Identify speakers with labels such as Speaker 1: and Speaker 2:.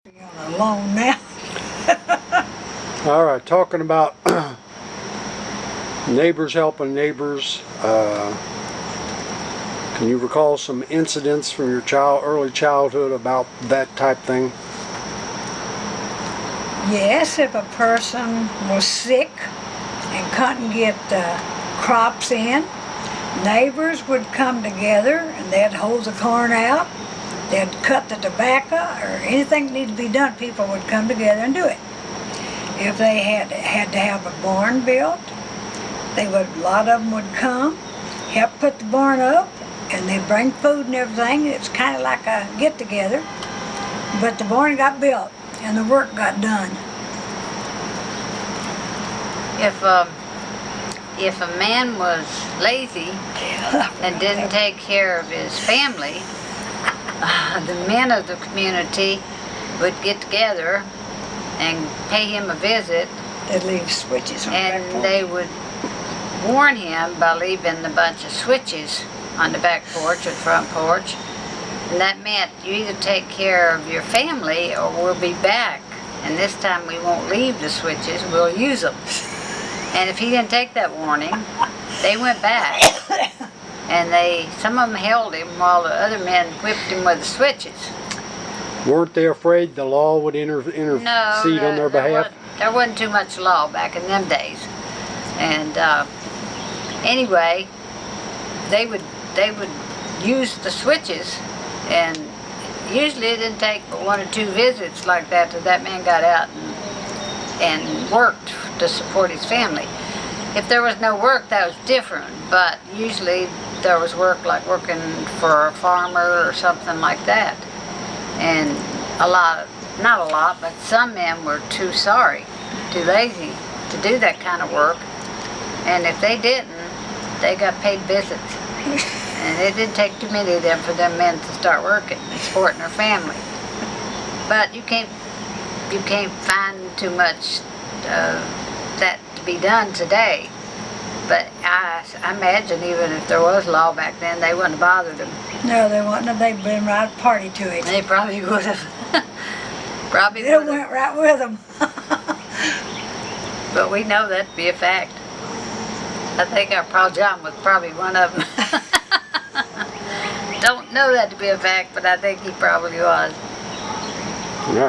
Speaker 1: On a loan now.
Speaker 2: All right, talking about neighbors helping neighbors. Can you recall some incidents from your early childhood about that type thing?
Speaker 1: Yes, if a person was sick and couldn't get crops in, neighbors would come together and they'd hold the corn out, they'd cut the tobacco, or anything that needed to be done, people would come together and do it. If they had to have a barn built, a lot of them would come, help put the barn up, and they'd bring food and everything. It's kind of like a get-together, but the barn got built and the work got done.
Speaker 3: If a man was lazy and didn't take care of his family, the men of the community would get together and pay him a visit.
Speaker 1: They'd leave switches on the back
Speaker 3: And
Speaker 1: porch.
Speaker 3: they would warn him by leaving a bunch of switches on the back porch or front porch. And that meant you either take care of your family or we'll be back. And this time we won't leave the switches, we'll use them. And if he didn't take that warning, they went back. And some of them held him while the other men whipped him with the switches.
Speaker 2: Weren't they afraid the law would intercede on their behalf?
Speaker 3: There wasn't too much law back in them days. And anyway, they would use the switches, and usually it didn't take but 1 or 2 visits like that till that man got out and worked to support his family. If there was no work, that was different, but usually there was work, like working for a farmer or something like that. And not a lot, but some men were too lazy to do that kind of work. And if they didn't, they got paid visits. And it didn't take too many of them for them men to start working and supporting their family. But you can't find too much that to be done today. But I imagine even if there was law back then, they wouldn't have bothered them.
Speaker 1: No, they wouldn't have. They'd been right party to it.
Speaker 3: They probably would have.
Speaker 1: It went right with them.
Speaker 3: But we know that to be a fact. I think our Pa John was probably one of them. Don't know that to be a fact, but I think he probably was.
Speaker 2: Yeah.